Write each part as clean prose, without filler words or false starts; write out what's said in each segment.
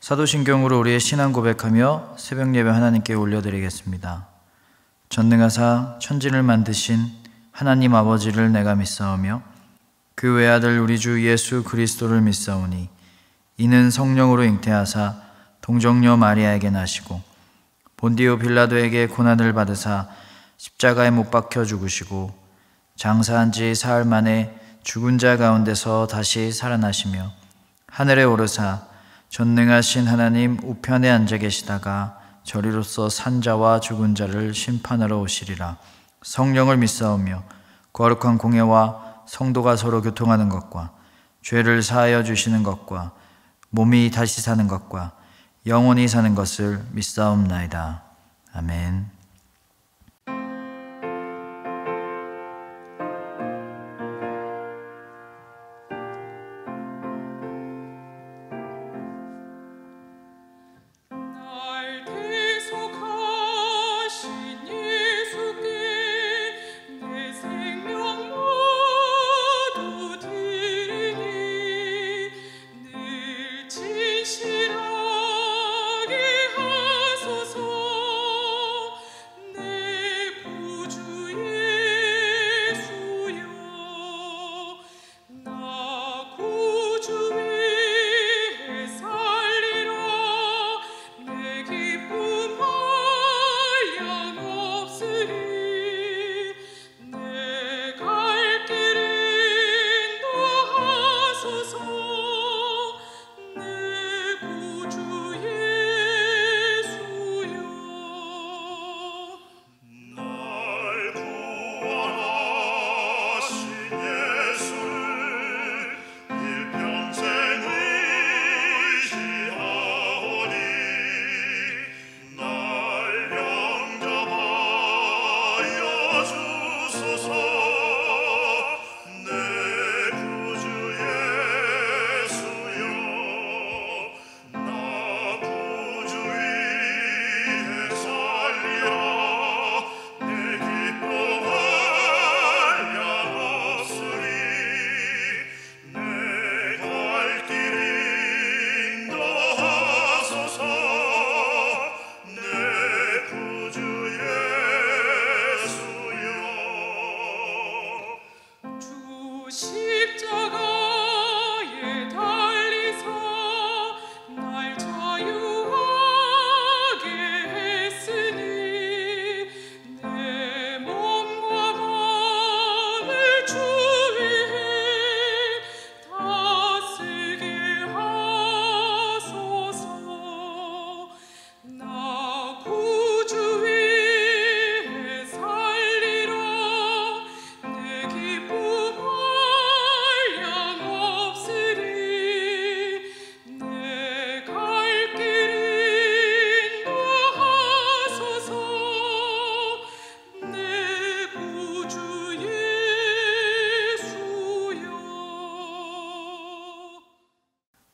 사도신경으로 우리의 신앙 고백하며 새벽 예배 하나님께 올려드리겠습니다. 전능하사 천지를 만드신 하나님 아버지를 내가 믿사오며 그 외아들 우리 주 예수 그리스도를 믿사오니 이는 성령으로 잉태하사 동정녀 마리아에게 나시고 본디오 빌라도에게 고난을 받으사 십자가에 못 박혀 죽으시고 장사한 지 사흘 만에 죽은 자 가운데서 다시 살아나시며 하늘에 오르사 전능하신 하나님 우편에 앉아 계시다가 저리로서 산 자와 죽은 자를 심판하러 오시리라. 성령을 믿사오며 거룩한 공예와 성도가 서로 교통하는 것과 죄를 사하여 주시는 것과 몸이 다시 사는 것과 영원히 사는 것을 믿사옵나이다. 아멘.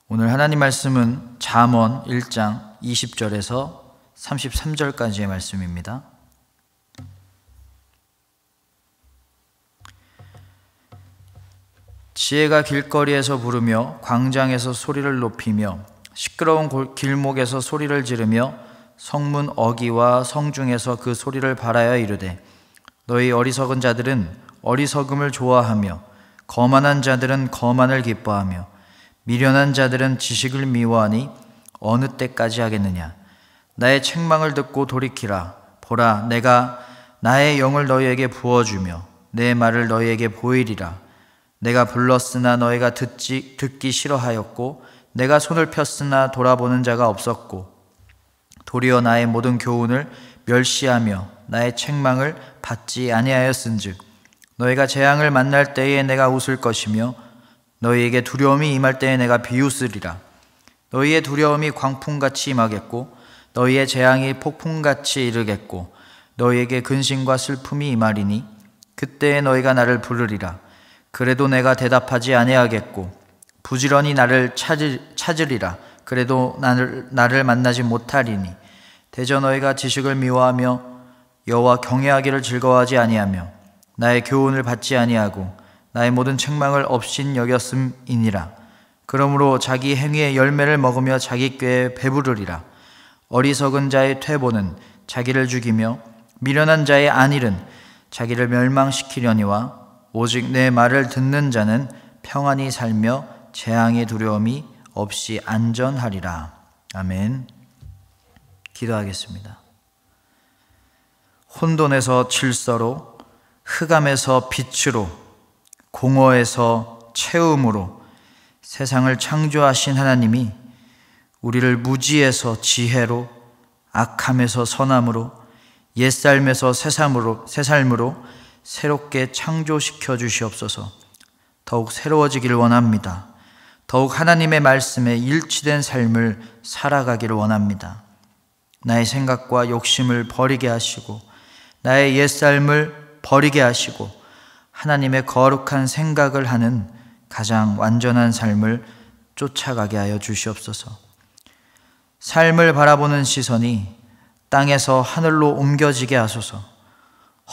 오늘 하나님 말씀은 잠언 1장 20절에서 33절까지의 말씀입니다. 지혜가 길거리에서 부르며 광장에서 소리를 높이며 시끄러운 길목에서 소리를 지르며 성문 어귀와 성중에서 그 소리를 발하여 이르되 너희 어리석은 자들은 어리석음을 좋아하며 거만한 자들은 거만을 기뻐하며 미련한 자들은 지식을 미워하니 어느 때까지 하겠느냐. 나의 책망을 듣고 돌이키라. 보라, 내가 나의 영을 너희에게 부어주며 내 말을 너희에게 보이리라. 내가 불렀으나 너희가 듣기 싫어하였고 내가 손을 폈으나 돌아보는 자가 없었고 도리어 나의 모든 교훈을 멸시하며 나의 책망을 받지 아니하였은즉 너희가 재앙을 만날 때에 내가 웃을 것이며 너희에게 두려움이 임할 때에 내가 비웃으리라. 너희의 두려움이 광풍같이 임하겠고 너희의 재앙이 폭풍같이 이르겠고 너희에게 근심과 슬픔이 임하리니 그때에 너희가 나를 부르리라. 그래도 내가 대답하지 아니하겠고 부지런히 나를 찾으리라. 그래도 나를 만나지 못하리니 대저 너희가 지식을 미워하며 여호와 경외하기를 즐거워하지 아니하며 나의 교훈을 받지 아니하고 나의 모든 책망을 업신 여겼음이니라. 그러므로 자기 행위의 열매를 먹으며 자기 꾀에 배부르리라. 어리석은 자의 퇴보는 자기를 죽이며 미련한 자의 안일은 자기를 멸망시키려니와 오직 내 말을 듣는 자는 평안히 살며 재앙의 두려움이 없이 안전하리라. 아멘. 기도하겠습니다. 혼돈에서 질서로, 흑암에서 빛으로, 공허에서 채움으로 세상을 창조하신 하나님이 우리를 무지에서 지혜로, 악함에서 선함으로, 옛삶에서 새삶으로 새롭게 창조시켜 주시옵소서. 더욱 새로워지기를 원합니다. 더욱 하나님의 말씀에 일치된 삶을 살아가기를 원합니다. 나의 생각과 욕심을 버리게 하시고 나의 옛삶을 버리게 하시고 하나님의 거룩한 생각을 하는 가장 완전한 삶을 쫓아가게 하여 주시옵소서. 삶을 바라보는 시선이 땅에서 하늘로 옮겨지게 하소서.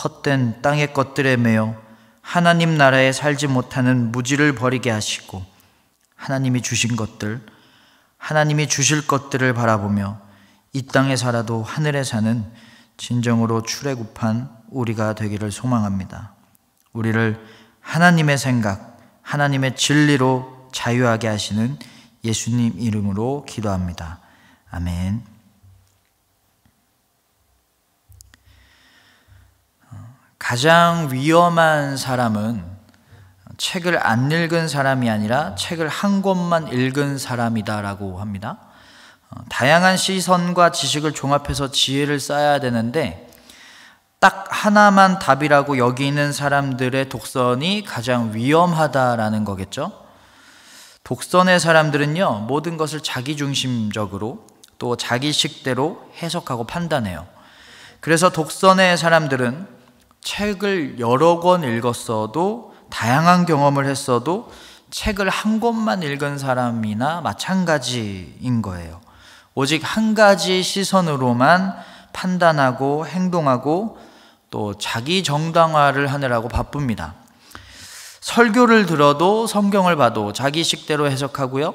헛된 땅의 것들에 매여 하나님 나라에 살지 못하는 무지를 버리게 하시고 하나님이 주신 것들, 하나님이 주실 것들을 바라보며 이 땅에 살아도 하늘에 사는 진정으로 출애굽한 우리가 되기를 소망합니다. 우리를 하나님의 생각, 하나님의 진리로 자유하게 하시는 예수님 이름으로 기도합니다. 아멘. 가장 위험한 사람은 책을 안 읽은 사람이 아니라 책을 한 권만 읽은 사람이다라고 합니다. 다양한 시선과 지식을 종합해서 지혜를 쌓아야 되는데 딱 하나만 답이라고 여기는 사람들의 독선이 가장 위험하다라는 거겠죠. 독선의 사람들은요, 모든 것을 자기중심적으로 또 자기식대로 해석하고 판단해요. 그래서 독선의 사람들은 책을 여러 권 읽었어도, 다양한 경험을 했어도 책을 한 권만 읽은 사람이나 마찬가지인 거예요. 오직 한 가지 시선으로만 판단하고 행동하고 또 자기 정당화를 하느라고 바쁩니다. 설교를 들어도 성경을 봐도 자기식대로 해석하고요,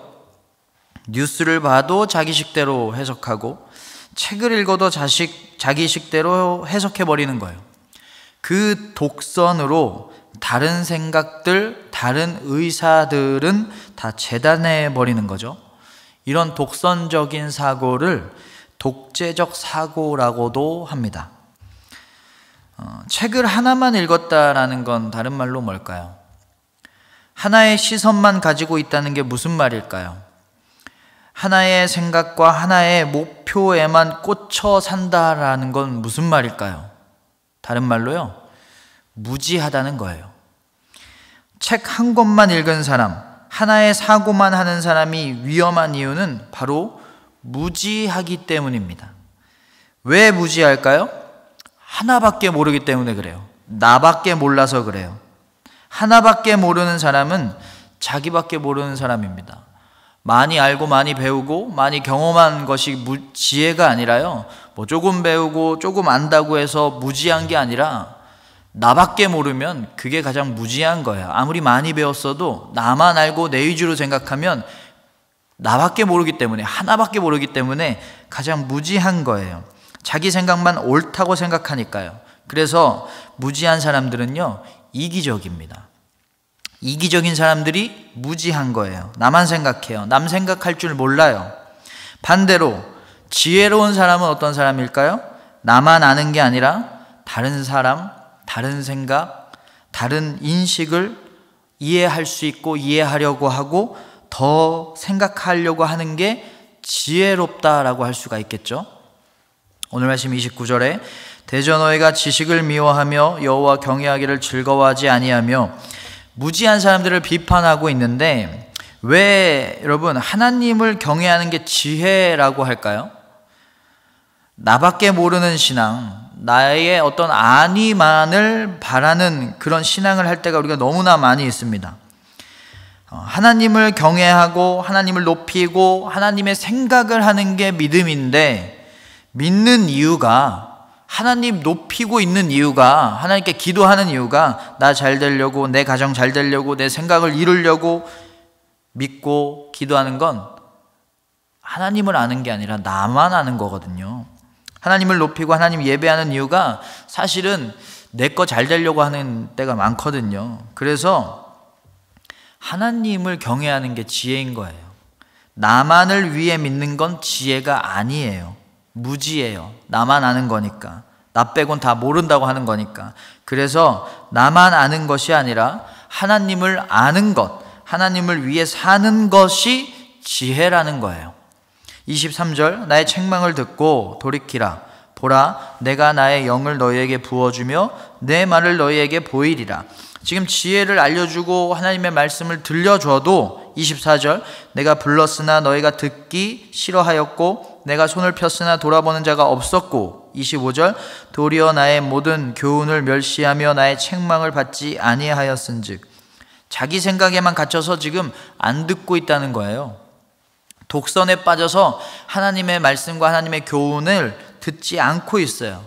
뉴스를 봐도 자기식대로 해석하고 책을 읽어도 자기식대로 해석해버리는 거예요. 그 독선으로 다른 생각들, 다른 의사들은 다 재단해버리는 거죠. 이런 독선적인 사고를 독재적 사고라고도 합니다. 책을 하나만 읽었다라는 건 다른 말로 뭘까요? 하나의 시선만 가지고 있다는 게 무슨 말일까요? 하나의 생각과 하나의 목표에만 꽂혀 산다라는 건 무슨 말일까요? 다른 말로요, 무지하다는 거예요. 책 한 권만 읽은 사람, 하나의 사고만 하는 사람이 위험한 이유는 바로 무지하기 때문입니다. 왜 무지할까요? 하나밖에 모르기 때문에 그래요. 나밖에 몰라서 그래요. 하나밖에 모르는 사람은 자기밖에 모르는 사람입니다. 많이 알고 많이 배우고 많이 경험한 것이 지혜가 아니라요, 뭐 조금 배우고 조금 안다고 해서 무지한 게 아니라 나밖에 모르면 그게 가장 무지한 거예요. 아무리 많이 배웠어도 나만 알고 내 위주로 생각하면 나밖에 모르기 때문에, 하나밖에 모르기 때문에 가장 무지한 거예요. 자기 생각만 옳다고 생각하니까요. 그래서 무지한 사람들은요, 이기적입니다. 이기적인 사람들이 무지한 거예요. 나만 생각해요. 남 생각할 줄 몰라요. 반대로 지혜로운 사람은 어떤 사람일까요? 나만 아는 게 아니라 다른 사람, 다른 생각, 다른 인식을 이해할 수 있고 이해하려고 하고 더 생각하려고 하는 게 지혜롭다라고 할 수가 있겠죠. 오늘 말씀 29절에 대저 너희가 지식을 미워하며 여호와 경외하기를 즐거워하지 아니하며, 무지한 사람들을 비판하고 있는데 왜 여러분 하나님을 경외하는 게 지혜라고 할까요? 나밖에 모르는 신앙, 나의 어떤 안위만을 바라는 그런 신앙을 할 때가 우리가 너무나 많이 있습니다. 하나님을 경외하고 하나님을 높이고 하나님의 생각을 하는 게 믿음인데, 믿는 이유가, 하나님 높이고 있는 이유가, 하나님께 기도하는 이유가 나 잘 되려고, 내 가정 잘 되려고, 내 생각을 이루려고, 믿고 기도하는 건 하나님을 아는 게 아니라 나만 아는 거거든요. 하나님을 높이고 하나님 예배하는 이유가 사실은 내 거 잘 되려고 하는 때가 많거든요. 그래서 하나님을 경외하는 게 지혜인 거예요. 나만을 위해 믿는 건 지혜가 아니에요. 무지예요. 나만 아는 거니까. 나 빼곤 다 모른다고 하는 거니까. 그래서 나만 아는 것이 아니라 하나님을 아는 것, 하나님을 위해 사는 것이 지혜라는 거예요. 23절, 나의 책망을 듣고 돌이키라. 보라, 내가 나의 영을 너희에게 부어주며 내 말을 너희에게 보이리라. 지금 지혜를 알려주고 하나님의 말씀을 들려줘도 24절, 내가 불렀으나 너희가 듣기 싫어하였고 내가 손을 폈으나 돌아보는 자가 없었고 25절, 도리어 나의 모든 교훈을 멸시하며 나의 책망을 받지 아니하였은즉. 자기 생각에만 갇혀서 지금 안 듣고 있다는 거예요. 독선에 빠져서 하나님의 말씀과 하나님의 교훈을 듣지 않고 있어요.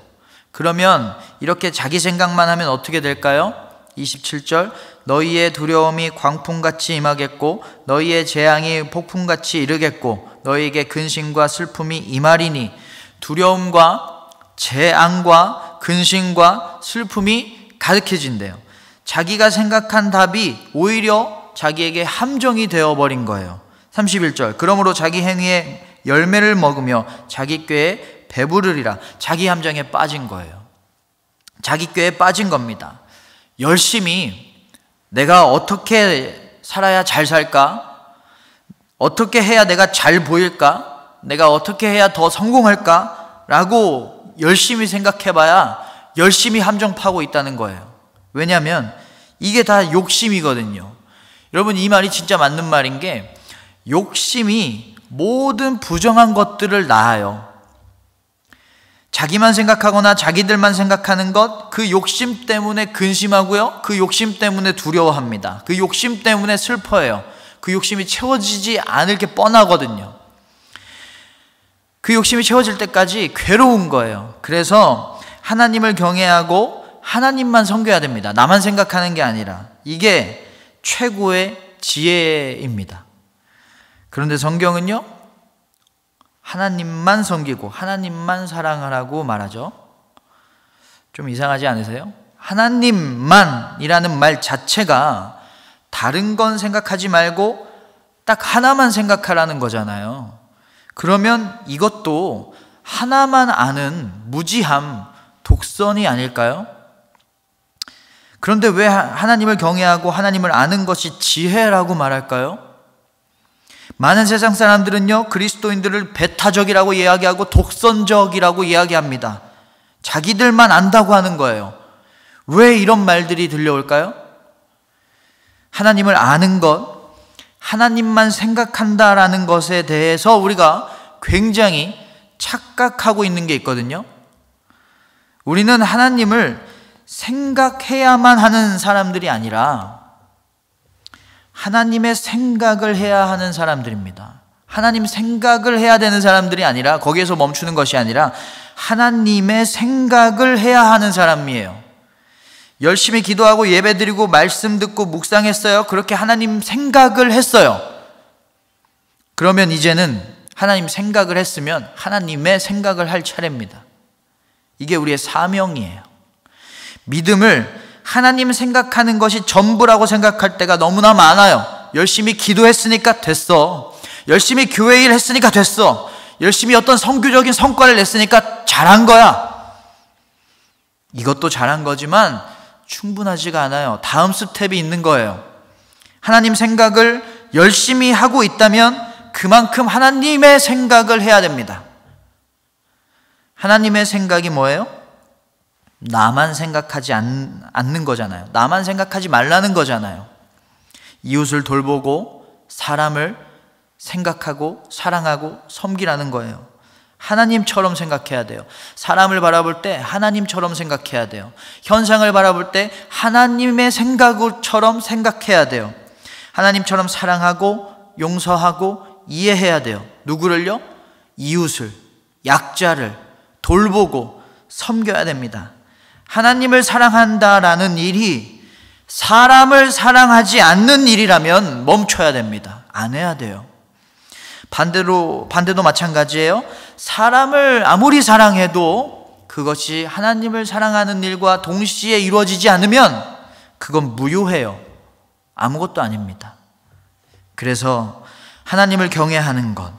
그러면 이렇게 자기 생각만 하면 어떻게 될까요? 27절, 너희의 두려움이 광풍같이 임하겠고 너희의 재앙이 폭풍같이 이르겠고 너희에게 근심과 슬픔이 임하리니. 두려움과 재앙과 근심과 슬픔이 가득해진대요. 자기가 생각한 답이 오히려 자기에게 함정이 되어버린 거예요. 31절, 그러므로 자기 행위의 열매를 먹으며 자기 꾀에 배부르리라. 자기 함정에 빠진 거예요. 자기 꾀에 빠진 겁니다. 열심히 내가 어떻게 살아야 잘 살까? 어떻게 해야 내가 잘 보일까? 내가 어떻게 해야 더 성공할까? 라고 열심히 생각해봐야 열심히 함정 파고 있다는 거예요. 왜냐하면 이게 다 욕심이거든요. 여러분, 이 말이 진짜 맞는 말인 게 욕심이 모든 부정한 것들을 낳아요. 자기만 생각하거나 자기들만 생각하는 것, 그 욕심 때문에 근심하고요, 그 욕심 때문에 두려워합니다. 그 욕심 때문에 슬퍼해요. 그 욕심이 채워지지 않을 게 뻔하거든요. 그 욕심이 채워질 때까지 괴로운 거예요. 그래서 하나님을 경외하고 하나님만 섬겨야 됩니다. 나만 생각하는 게 아니라. 이게 최고의 지혜입니다. 그런데 성경은요, 하나님만 섬기고 하나님만 사랑하라고 말하죠. 좀 이상하지 않으세요? 하나님만이라는 말 자체가 다른 건 생각하지 말고 딱 하나만 생각하라는 거잖아요. 그러면 이것도 하나만 아는 무지함, 독선이 아닐까요? 그런데 왜 하나님을 경외하고 하나님을 아는 것이 지혜라고 말할까요? 많은 세상 사람들은요, 그리스도인들을 배타적이라고 이야기하고 독선적이라고 이야기합니다. 자기들만 안다고 하는 거예요. 왜 이런 말들이 들려올까요? 하나님을 아는 것, 하나님만 생각한다라는 것에 대해서 우리가 굉장히 착각하고 있는 게 있거든요. 우리는 하나님을 생각해야만 하는 사람들이 아니라 하나님의 생각을 해야 하는 사람들입니다. 하나님 생각을 해야 되는 사람들이 아니라, 거기에서 멈추는 것이 아니라 하나님의 생각을 해야 하는 사람이에요. 열심히 기도하고 예배드리고 말씀 듣고 묵상했어요. 그렇게 하나님 생각을 했어요. 그러면 이제는 하나님 생각을 했으면 하나님의 생각을 할 차례입니다. 이게 우리의 사명이에요. 믿음을 하나님 생각하는 것이 전부라고 생각할 때가 너무나 많아요. 열심히 기도했으니까 됐어. 열심히 교회 일 했으니까 됐어. 열심히 어떤 선교적인 성과를 냈으니까 잘한 거야. 이것도 잘한 거지만 충분하지가 않아요. 다음 스텝이 있는 거예요. 하나님 생각을 열심히 하고 있다면 그만큼 하나님의 생각을 해야 됩니다. 하나님의 생각이 뭐예요? 나만 생각하지 않는 거잖아요. 나만 생각하지 말라는 거잖아요. 이웃을 돌보고 사람을 생각하고 사랑하고 섬기라는 거예요. 하나님처럼 생각해야 돼요. 사람을 바라볼 때 하나님처럼 생각해야 돼요. 현상을 바라볼 때 하나님의 생각처럼 생각해야 돼요. 하나님처럼 사랑하고 용서하고 이해해야 돼요. 누구를요? 이웃을, 약자를 돌보고 섬겨야 됩니다. 하나님을 사랑한다라는 일이 사람을 사랑하지 않는 일이라면 멈춰야 됩니다. 안 해야 돼요. 반대도 마찬가지예요. 사람을 아무리 사랑해도 그것이 하나님을 사랑하는 일과 동시에 이루어지지 않으면 그건 무효해요. 아무것도 아닙니다. 그래서 하나님을 경외하는 것,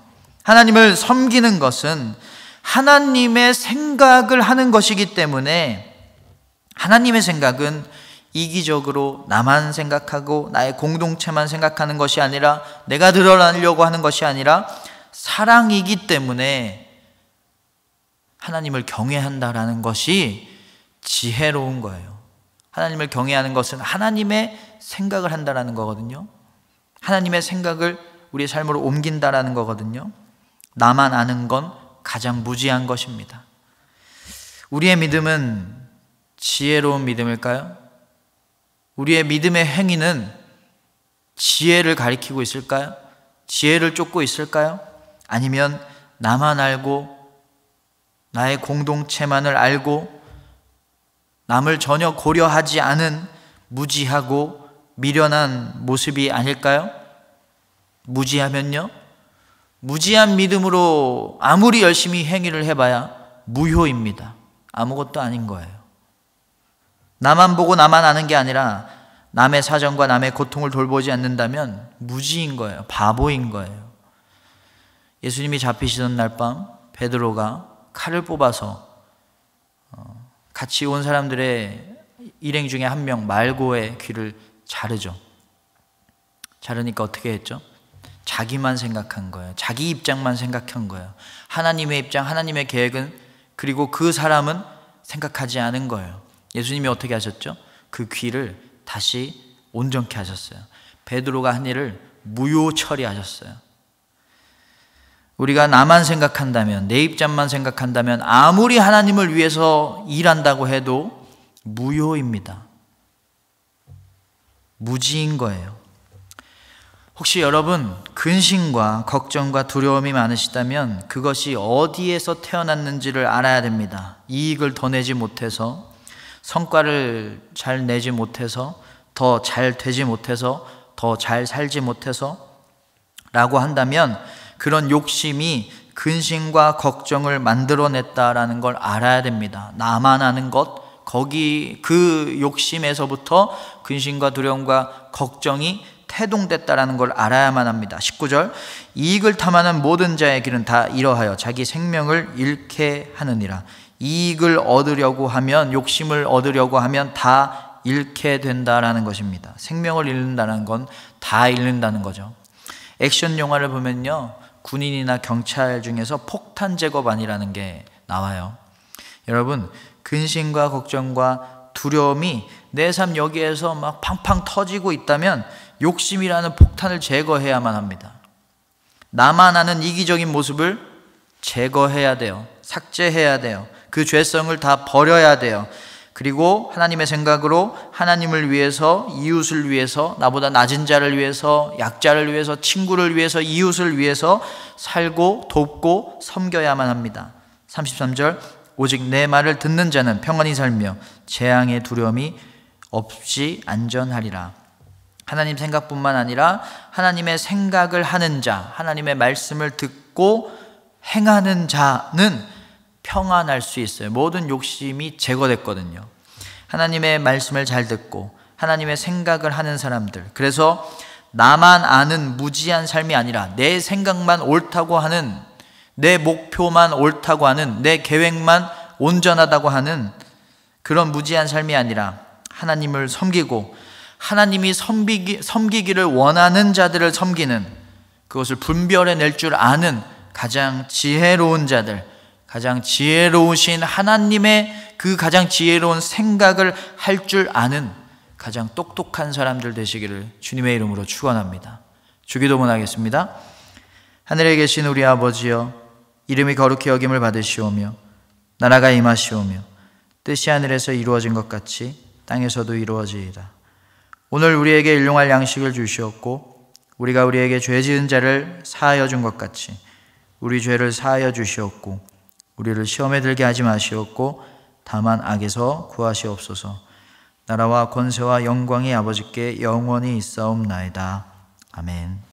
하나님을 섬기는 것은 하나님의 생각을 하는 것이기 때문에, 하나님의 생각은 이기적으로 나만 생각하고 나의 공동체만 생각하는 것이 아니라, 내가 드러나려고 하는 것이 아니라 사랑이기 때문에 하나님을 경외한다라는 것이 지혜로운 거예요. 하나님을 경외하는 것은 하나님의 생각을 한다라는 거거든요. 하나님의 생각을 우리의 삶으로 옮긴다라는 거거든요. 나만 아는 건 가장 무지한 것입니다. 우리의 믿음은 지혜로운 믿음일까요? 우리의 믿음의 행위는 지혜를 가리키고 있을까요? 지혜를 쫓고 있을까요? 아니면 나만 알고 나의 공동체만을 알고 남을 전혀 고려하지 않은 무지하고 미련한 모습이 아닐까요? 무지하면요, 무지한 믿음으로 아무리 열심히 행위를 해봐야 무효입니다. 아무것도 아닌 거예요. 나만 보고 나만 아는 게 아니라 남의 사정과 남의 고통을 돌보지 않는다면 무지인 거예요. 바보인 거예요. 예수님이 잡히시던 날 밤 베드로가 칼을 뽑아서 같이 온 사람들의 일행 중에 한 명 말고의 귀를 자르죠. 자르니까 어떻게 했죠? 자기만 생각한 거예요. 자기 입장만 생각한 거예요. 하나님의 입장, 하나님의 계획은, 그리고 그 사람은 생각하지 않은 거예요. 예수님이 어떻게 하셨죠? 그 귀를 다시 온전케 하셨어요. 베드로가 한 일을 무효 처리하셨어요. 우리가 나만 생각한다면, 내 입장만 생각한다면 아무리 하나님을 위해서 일한다고 해도 무효입니다. 무지인 거예요. 혹시 여러분 근심과 걱정과 두려움이 많으시다면 그것이 어디에서 태어났는지를 알아야 됩니다. 이익을 더 내지 못해서, 성과를 잘 내지 못해서, 더 잘 되지 못해서, 더 잘 살지 못해서 라고 한다면 그런 욕심이 근심과 걱정을 만들어냈다라는 걸 알아야 됩니다. 나만 아는 것, 거기 그 욕심에서부터 근심과 두려움과 걱정이 태동됐다라는 걸 알아야만 합니다. 19절, 이익을 탐하는 모든 자의 길은 다 이러하여 자기 생명을 잃게 하느니라. 이익을 얻으려고 하면, 욕심을 얻으려고 하면 다 잃게 된다라는 것입니다. 생명을 잃는다는 건 다 잃는다는 거죠. 액션 영화를 보면요, 군인이나 경찰 중에서 폭탄 제거반이라는 게 나와요. 여러분, 근심과 걱정과 두려움이 내 삶 여기에서 막 팡팡 터지고 있다면 욕심이라는 폭탄을 제거해야만 합니다. 나만 아는 이기적인 모습을 제거해야 돼요. 삭제해야 돼요. 그 죄성을 다 버려야 돼요. 그리고 하나님의 생각으로 하나님을 위해서, 이웃을 위해서, 나보다 낮은 자를 위해서, 약자를 위해서, 친구를 위해서, 이웃을 위해서 살고 돕고 섬겨야만 합니다. 33절, 오직 내 말을 듣는 자는 평안히 살며 재앙의 두려움이 없이 안전하리라. 하나님 생각뿐만 아니라 하나님의 생각을 하는 자, 하나님의 말씀을 듣고 행하는 자는 평안할 수 있어요. 모든 욕심이 제거됐거든요. 하나님의 말씀을 잘 듣고 하나님의 생각을 하는 사람들, 그래서 나만 아는 무지한 삶이 아니라 내 생각만 옳다고 하는, 내 목표만 옳다고 하는, 내 계획만 온전하다고 하는 그런 무지한 삶이 아니라 하나님을 섬기고 하나님이 섬기기를 원하는 자들을 섬기는, 그것을 분별해낼 줄 아는 가장 지혜로운 자들, 가장 지혜로우신 하나님의 그 가장 지혜로운 생각을 할 줄 아는 가장 똑똑한 사람들 되시기를 주님의 이름으로 축원합니다. 주기도문 하겠습니다. 하늘에 계신 우리 아버지여, 이름이 거룩히 여김을 받으시오며 나라가 임하시오며 뜻이 하늘에서 이루어진 것 같이 땅에서도 이루어지이다. 오늘 우리에게 일용할 양식을 주시옵고 우리가 우리에게 죄 지은 자를 사하여 준 것 같이 우리 죄를 사하여 주시옵고 우리를 시험에 들게 하지 마시옵고 다만 악에서 구하시옵소서. 나라와 권세와 영광이 아버지께 영원히 있사옵나이다. 아멘.